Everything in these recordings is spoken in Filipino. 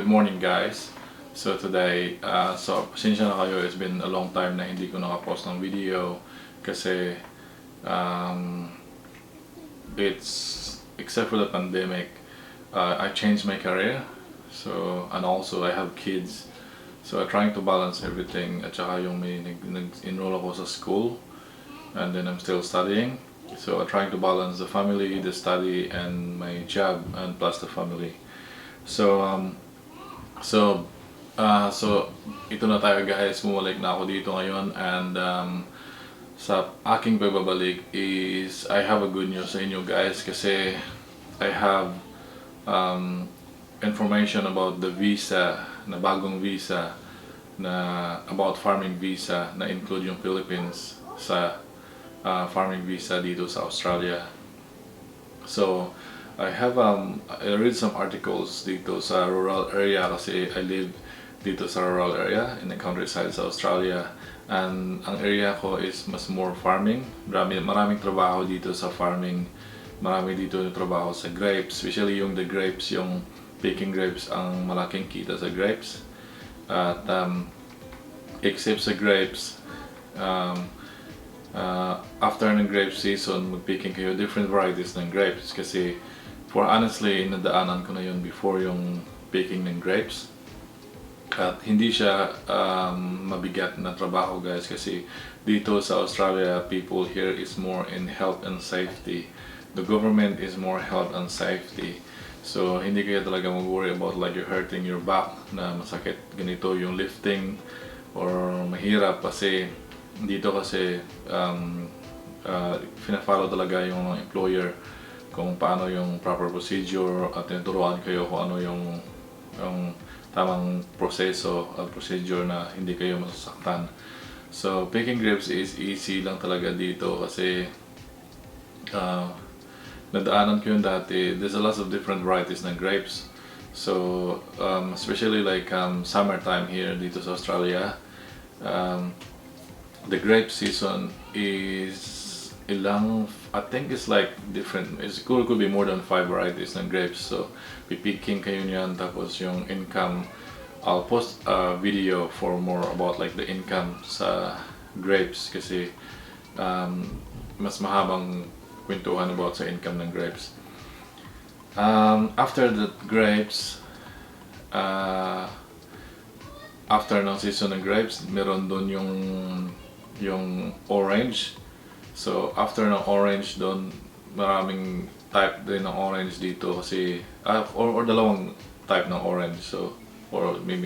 morning guys. So today, pasensya na kayo, it's been a long time na hindi ko nakapost ng video kasi um, it's except for the pandemic, I changed my career. So and also I have kids. So I'm trying to balance everything at saka yung may nag-enroll ako sa school and then I'm still studying. So I'm trying to balance the family, the study and my job and plus the family. So, so ito na tayo guys, bumalik na ako dito ngayon and sa aking pagbabalik is I have a good news sa inyo guys kasi I have information about the visa, na bagong visa na about farming visa na include yung Philippines sa farming visa dito sa Australia. So I read some articles dito sa rural area kasi I live dito sa rural area in the countryside sa Australia and ang area ko is mas more farming. Maraming trabaho dito sa farming. Marami dito yung trabaho sa grapes, especially yung the grapes, yung picking grapes ang malaking kita sa grapes. At except sa grapes, after ng grape season, mag-picking kayo different varieties ng grapes kasi honestly, nadaanan ko na yun before yung picking ng grapes. At hindi siya mabigat na trabaho guys kasi dito sa Australia, people here is more in health and safety. The government is more health and safety. So hindi kayo talaga mag-worry about like you're hurting your back na masakit ganito yung lifting or mahirap kasi dito kasi fina-follow talaga yung mga employer kung paano yung proper procedure at tinuturuan kayo kung ano yung tamang proseso at procedure na hindi kayo masasaktan. So picking grapes is easy lang talaga dito kasi nadaanan ko yun dati. There's a lot of different varieties ng grapes. So especially like summertime here dito sa Australia, the grape season is I think it's like different. It could be more than 5 varieties ng grapes. So pipicking kayo niyan tapos yung income. I'll post a video for more about like the income sa grapes kasi mas mahabang kwentuhan about sa income ng grapes. After the grapes, after ng season ng grapes, meron doon yung orange. So after ng orange doon, maraming type din ng orange dito kasi or dalawang type ng orange. So or may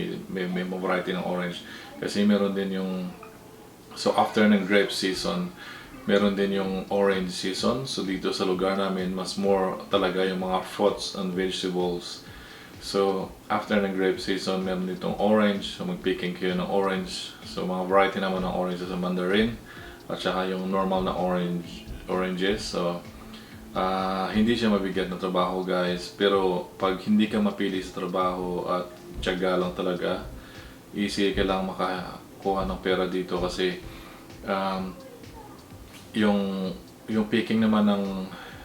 variety ng orange kasi meron din yung after ng grape season, meron din yung orange season. So dito sa lugar namin, mas more talaga yung mga fruits and vegetables. So after ng grape season, meron ditong orange. So mag-picking kayo ng orange. So mga variety naman ng orange sa mandarin at saka yung normal na oranges. So hindi siya mabigat na trabaho guys, pero pag hindi ka mapili sa trabaho at tiyaga lang talaga, easy ka lang makakuha ng pera dito kasi yung picking naman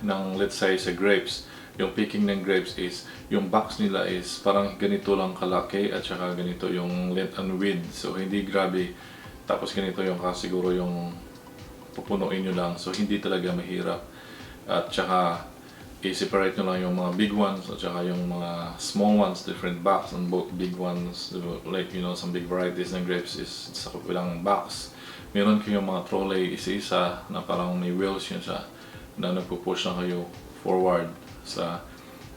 ng let's say sa grapes, yung picking ng grapes is yung box nila is parang ganito lang kalaki at saka ganito yung length and width. So hindi grabe, tapos ganito yung siguro yung pupunuin nyo lang. So hindi talaga mahirap. At saka i-separate nyo lang yung mga big ones at saka yung mga small ones, different box, and both big ones, like some big varieties ng grapes is sa kabilang box. Meron kayong mga trolley isa-isa na parang may wheels yun siya na nagpo-push na kayo forward sa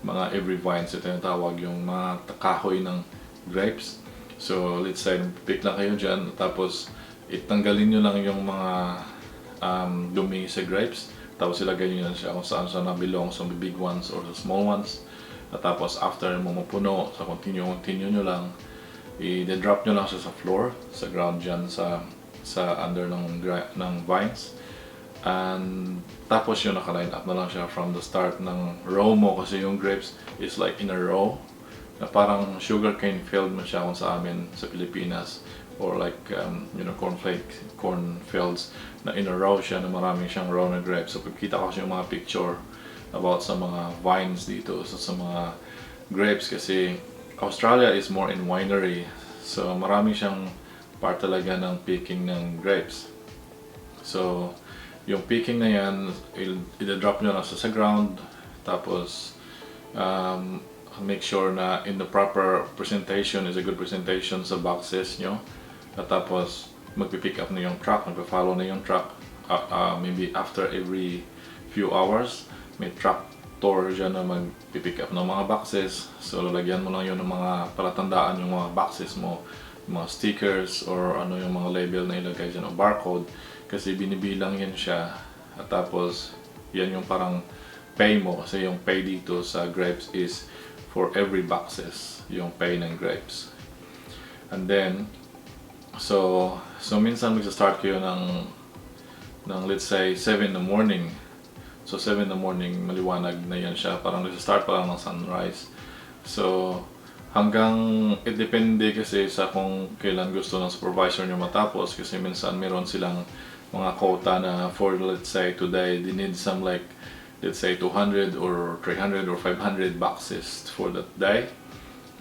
mga every vines. Ito yung tawag yung mga kahoy ng grapes. So let's say pick lang kayo dyan tapos itanggalin nyo lang yung mga dumi sa grapes tapos ilagay nyo yan siya kung saan siya na-belong sa big ones or the small ones. At tapos after mo mapuno, so continue nyo lang, i-drop nyo lang siya sa floor, sa ground dyan sa under ng vines. And tapos yun naka-line up na lang siya from the start ng row mo kasi yung grapes is like in a row na parang sugarcane field mo siya kung sa amin sa Pilipinas or like corn fields na in a row siya na maraming siyang row na grapes. So pagkita ko siya yung mga picture about sa mga vines dito sa mga grapes kasi Australia is more in winery. So marami siyang part talaga ng picking ng grapes. So yung picking na yan, i-drop nyo lang sa ground. Tapos make sure na in the proper presentation is a good presentation sa boxes nyo. At tapos magpipick up na yung truck, magpa-follow na yung truck. Maybe after every few hours, may truck tour dyan na magpipick up ng mga boxes. So lalagyan mo lang yun ng mga palatandaan yung mga boxes mo, mga stickers or ano yung mga label na ilagay dyan o barcode, kasi binibilang yan siya. At tapos yan yung parang pay mo, kasi yung pay dito sa grapes is for every boxes, yung pay ng grapes. And then so minsan magsa-start kayo ng let's say 7 in the morning. So 7 in the morning, maliwanag na yan siya, parang nagsa-start pa lang ng sunrise. So hanggang, it depende kasi sa kung kailan gusto ng supervisor nyo matapos, kasi minsan meron silang mga quota na for let's say today they need some like let's say 200 or 300 or 500 boxes for that day.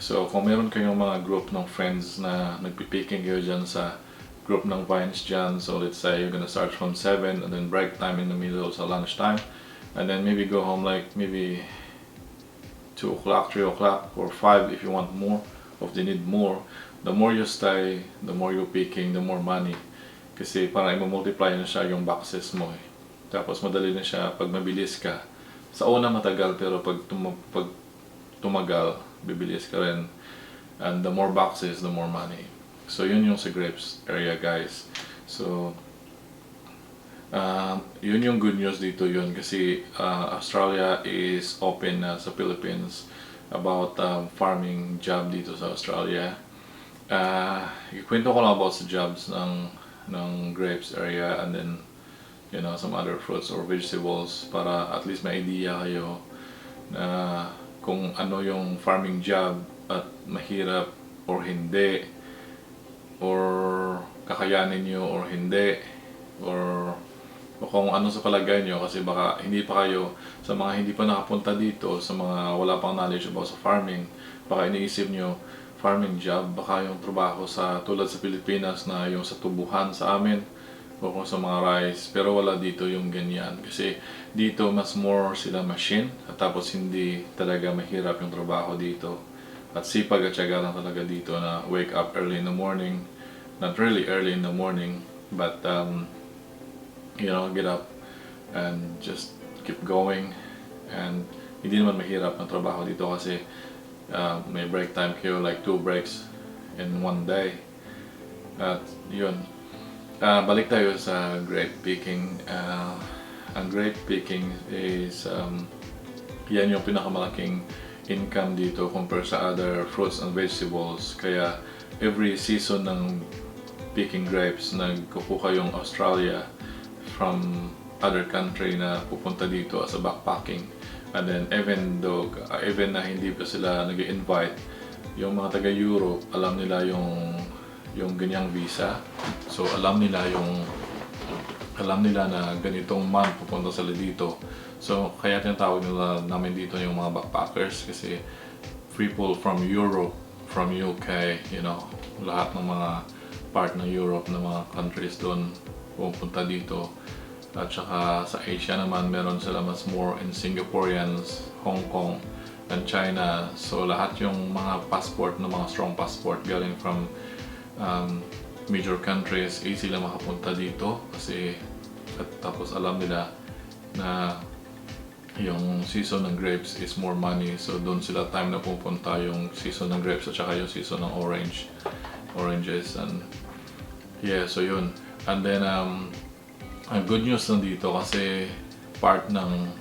So kung meron kayong mga group ng friends na nagpipicking kayo dyan sa group ng vines dyan, so let's say you're gonna start from 7 and then break time in the middle sa lunch time, and then maybe go home like maybe 2 o'clock, 3 o'clock or 5 if you want more, or if they need more. The more you stay, the more you're picking, the more money. Kasi parang i-multiply na siya yung boxes mo eh. Tapos madali na siya pag mabilis ka. Sa una matagal, pero pag tumagal, bibilis ka rin. And the more boxes, the more money. So yun yung sa grapes area, guys. So yun yung good news dito yun, kasi Australia is open na sa Philippines about farming job dito sa Australia. Ikwento ko lang about sa jobs ng grapes area, and then you know, some other fruits or vegetables, para at least may idea kayo na kung ano yung farming job at mahirap or hindi, or kakayanin nyo or hindi, or kung ano sa palagay nyo, kasi baka hindi pa kayo, sa mga hindi pa nakapunta dito, sa mga wala pang knowledge about sa farming, baka iniisip nyo farming job, baka yung trabaho sa tulad sa Pilipinas na yung sa tubuhan sa amin, o kung sa mga rice, pero wala dito yung ganyan, kasi dito mas more sila machine, at tapos hindi talaga mahirap yung trabaho dito, at sipag at syaga lang talaga dito na wake up early in the morning, not really early in the morning, but you know, get up and just keep going. And hindi naman mahirap ang trabaho dito, kasi may break time kayo, like 2 breaks in one day. At yun, balik tayo sa grape picking. Ang grape picking is yan yung pinakamalaking income dito compare sa other fruits and vegetables. Kaya every season ng picking grapes, nagkukuha yung Australia from other country na pupunta dito as a backpacking. And then even na hindi pa sila nag-invite, yung mga taga-Europe, alam nila yung ganyang visa. So alam nila na ganitong month pupunta sila dito. So kaya tinatawag nila namin dito yung mga backpackers, kasi people from Europe, from UK, you know, lahat ng mga part ng Europe na mga countries doon pupunta dito. At saka sa Asia naman, meron sila mas more in Singaporeans, Hong Kong, and China. So lahat yung mga passport, na mga strong passport galing from major countries, easy lang makapunta dito, kasi at tapos alam nila na yung season ng grapes is more money, so doon sila time na pupunta, yung season ng grapes at saka yung season ng oranges. And yeah, so yun. And then ang good news nandito, kasi part ng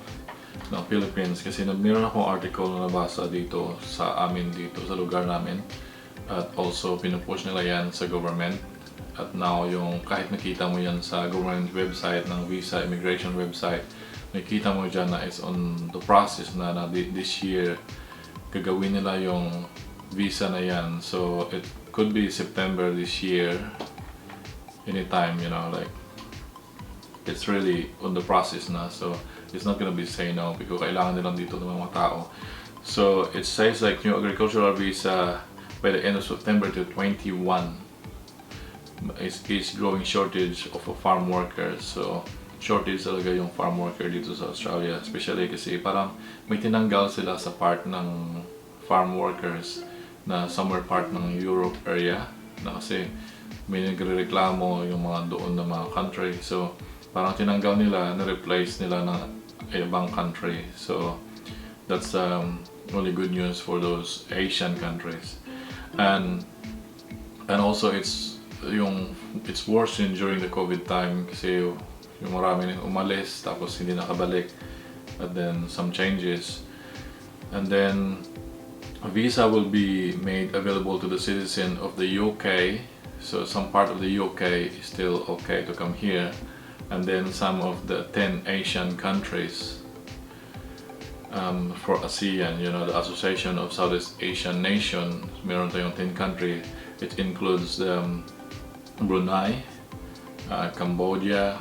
Philippines, kasi meron akong article na nabasa dito sa amin, dito sa lugar namin, at also pinupush nila yan sa government. At now yung kahit nakita mo yan sa government website ng visa immigration website, nakita mo dyan na it's on the process na this year gagawin nila yung visa na yan. So it could be September this year, anytime, you know, like it's really on the process na. So it's not gonna be say no, because kailangan nilang dito ng mga tao. So it says like new agricultural visa by the end of September to 21 is growing shortage of farm workers. So shortage talaga yung farm worker dito sa Australia, especially kasi parang may tinanggal sila sa part ng farm workers na somewhere part ng Europe area na kasi may nagrereklamo yung mga doon na mga country. So parang tinanggal nila, na-replace nila ng ibang country. So that's only good news for those Asian countries. And also it's worse during the COVID time kasi yung marami nang umalis tapos hindi nakabalik, and then some changes, and then a visa will be made available to the citizen of the UK. So some part of the UK is still okay to come here, and then some of the 10 Asian countries for ASEAN, the Association of Southeast Asian Nations, meron tayong 10 country. It includes Brunei, Cambodia,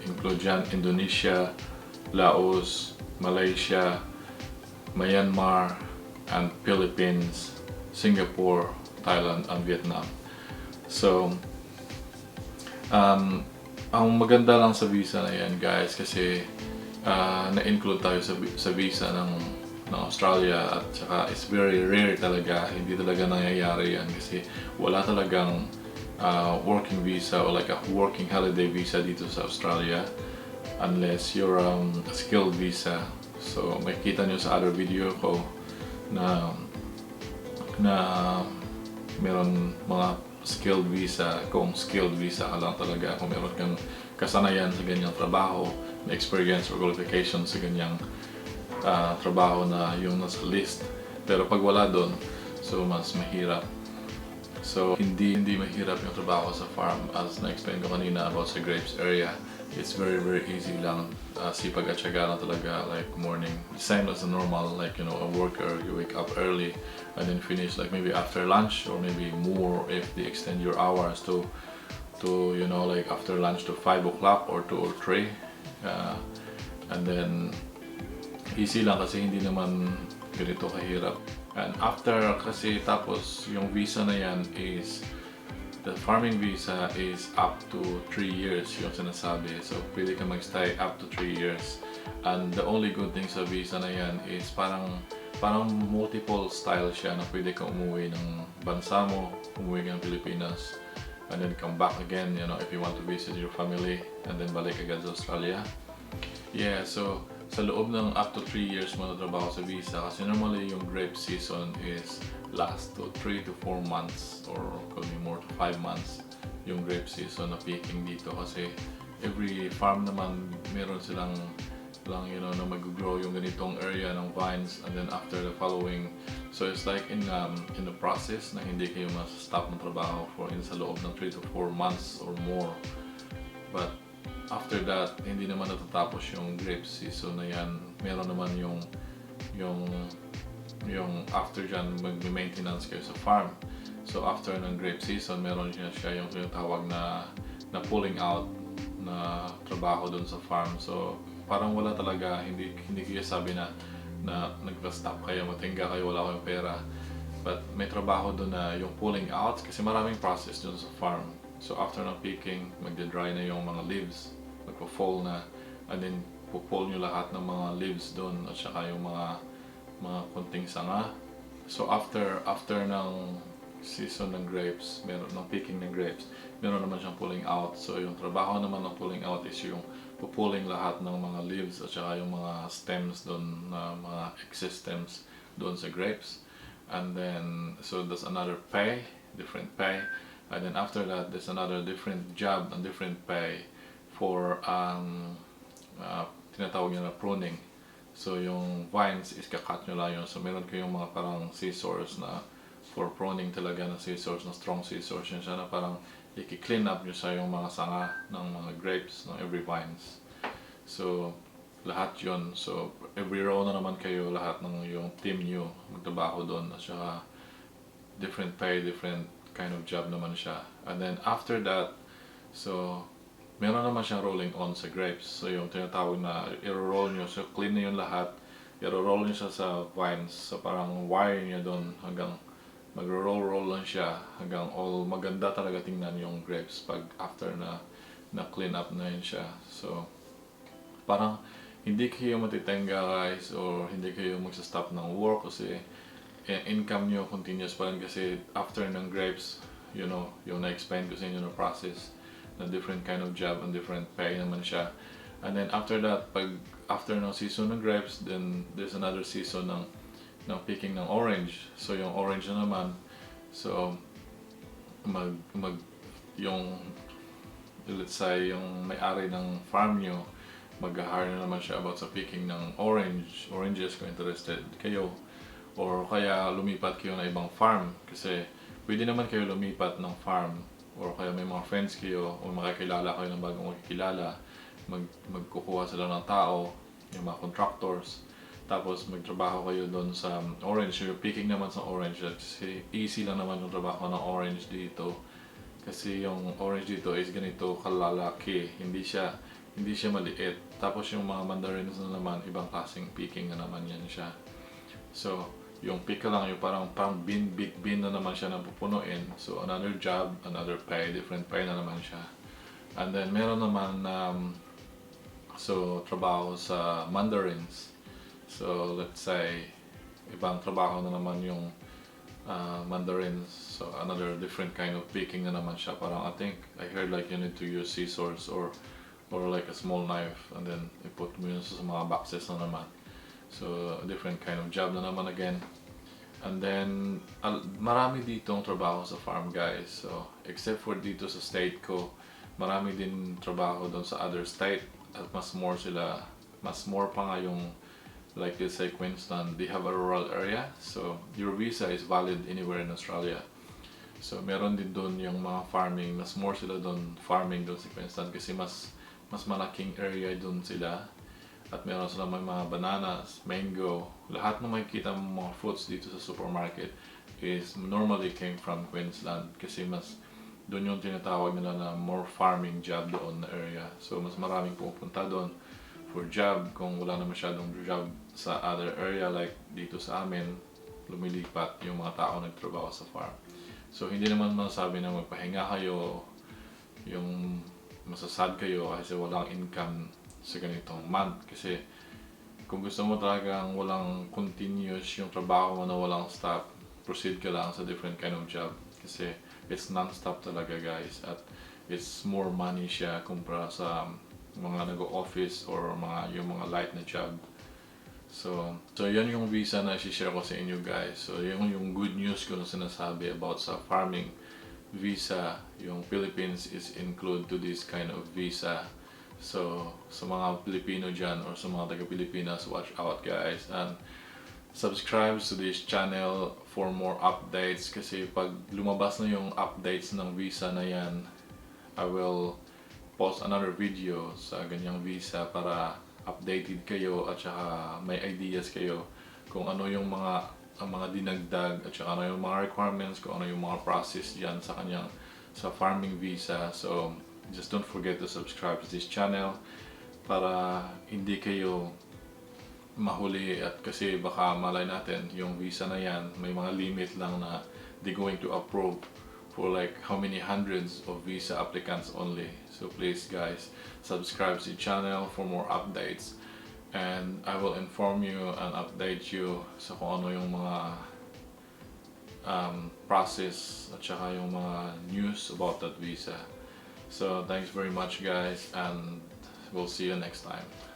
include Indonesia, Laos, Malaysia, Myanmar, and Philippines, Singapore, Thailand, and Vietnam. So, ang maganda lang sa visa na yan, guys, kasi na-include tayo sa visa ng Australia, at saka it's very rare talaga, hindi talaga nangyayari yan kasi wala talagang working visa or like a working holiday visa dito sa Australia unless you're a skilled visa. So makikita nyo sa other video ko na meron mga skilled visa. Kung skilled visa ka lang talaga, kung meron kang kasanayan sa ganyang trabaho, na experience or qualification sa ganyang trabaho na yung nasa list. Pero pag wala doon, so mas mahirap. So hindi mahirap yung trabaho sa farm, as na-explain ko kanina about sa grapes area. It's very easy lang. Sipag at syaga lang talaga, like morning. Same as a normal, like a worker. You wake up early and then finish like maybe after lunch, or maybe more if they extend your hours to like after lunch to 5 o'clock or 2 or 3. And then easy lang kasi hindi naman ganito kahirap. And after kasi tapos yung visa na yan is the farming visa is up to 3 years yung sinasabi. So pwede ka mag-stay up to 3 years. And the only good thing sa visa na yan is parang multiple style siya na pwede ka umuwi ng bansa mo, umuwi ng Pilipinas, and then come back again, if you want to visit your family, and then balik agad sa Australia. Yeah, so sa loob ng up to 3 years mo na trabaho sa visa, kasi normally yung grape season is last to 3 to 4 months or could be more to 5 months yung grape season na peaking dito, kasi every farm naman meron silang lang na mag-grow yung ganitong area ng vines, and then after the following, so it's like in the process na hindi kayo mas-stop ng trabaho for sa loob ng 3 to 4 months or more. But after that, hindi naman natatapos yung grape season na yan. Meron naman yung after dyan, mag-maintenance kayo sa farm. So after ng grape season, meron siya yung tawag na pulling out na trabaho dun sa farm. So parang wala talaga, hindi kayo sabi na nag-stop kayo, matingga kayo, wala kayong pera. But may trabaho dun na yung pulling out, kasi maraming process dun sa farm. So after ng picking, magde-dry na yung mga leaves, magpo-fall na, and then pull nyo lahat ng mga leaves doon, at saka yung mga kunting sanga. So after ng season ng grapes, meron ng picking ng grapes, meron naman siyang pulling out. So yung trabaho naman ng pulling out is yung pupulling lahat ng mga leaves at saka yung mga stems doon, na mga excess stems doon sa grapes. And then so that's another different pay. And then after that, there's another different job and different pay for tinatawag nyo na pruning. So yung vines is kakat nyo lang yun. So meron kayong mga parang scissors na for pruning talaga na scissors, na strong scissors yun siya, na parang i-clean up nyo sa yung mga sanga ng mga grapes ng every vines. So lahat yun. So every row na naman kayo, lahat ng yung team nyo magtrabaho doon, at saka different pay, different kind of job naman siya. And then after that, so meron naman siyang rolling on sa grapes. So yung tinatawag na i-roll nyo, so clean na yung lahat, i-roll niya siya sa vines. So parang wire niya doon hanggang magro-roll lang siya hanggang all maganda talaga tingnan yung grapes pag after na clean up na yun siya. So parang hindi kayo matitenga guys, or hindi kayo magsa-stop ng work kasi income nyo continuous pa rin kasi after ng grapes, you know, yung na-explain ko sa inyo na process na different kind of job and different pay naman siya. And then after that, pag after ng season ng grapes, then there's another season ng picking ng orange. So yung orange na naman, so yung let's say yung may-ari ng farm nyo, mag-hire na naman siya about sa picking ng oranges kung interested kayo, or kaya lumipat kayo na ibang farm kasi pwede naman kayo lumipat ng farm, or kaya may mga friends kayo o makikilala kayo ng bagong makikilala, magkukuha sila ng tao, yung mga contractors, tapos magtrabaho kayo doon sa orange. Yung picking naman sa orange kasi easy lang naman yung trabaho ng orange dito kasi yung orange dito is ganito kalalaki, hindi siya maliit. Tapos yung mga mandarins na naman, ibang klaseng picking na naman yan siya. So yung pick ka lang, yung parang big bin na naman siya na pupunuin. So another job, another pay, different pay na naman siya. And then meron naman so trabaho sa mandarins. So let's say ibang trabaho na naman yung mandarins. So another different kind of picking na naman siya. Parang I think I heard like you need to use scissors or like a small knife, and then iput mo yun sa mga boxes na naman. So a different kind of job na naman again. And then marami ditong trabaho sa farm guys. So except for dito sa state ko, marami din trabaho doon sa other state at mas more pa nga yung like let's say Queensland, they have a rural area, so your visa is valid anywhere in Australia. So meron din doon yung mga farming, mas more sila doon farming doon sa Queensland kasi mas malaking area doon sila. At meron sila mga bananas, mango, lahat ng makikita mo mga fruits dito sa supermarket is normally came from Queensland kasi mas doon yung tinatawag nila na more farming job doon na area. So mas maraming pupunta doon for job kung wala na masyadong job sa other area like dito sa amin, lumilipat yung mga tao nagtrabaho sa farm. So hindi naman masasabi na magpahinga kayo, yung masasad kayo kasi walang income sa ganitong month. Kasi kung gusto mo talagang walang continuous yung trabaho mo na walang stop, proceed ka lang sa different kind of job kasi it's non-stop talaga guys, at it's more money siya kumpara sa mga nag-office or yung mga light na job. So yan yung visa na i-share ko sa inyo guys. So yung good news ko na sinasabi about sa farming visa, yung Philippines is include to this kind of visa. So sa mga Pilipino dyan or sa mga taga-Pilipinas, watch out guys, and subscribe to this channel for more updates kasi pag lumabas na yung updates ng visa na yan, I will post another video sa ganyang visa para updated kayo at saka may ideas kayo kung ano yung mga dinagdag at saka ano yung mga requirements, kung ano yung mga process dyan sa farming visa. So just don't forget to subscribe to this channel para hindi kayo mahuli, at kasi baka malay natin yung visa na yan may mga limit lang na they going to approve for like how many hundreds of visa applicants only. So please guys, subscribe to the channel for more updates, and I will inform you and update you sa kung ano yung mga process at saka yung mga news about that visa. So thanks very much guys, and we'll see you next time.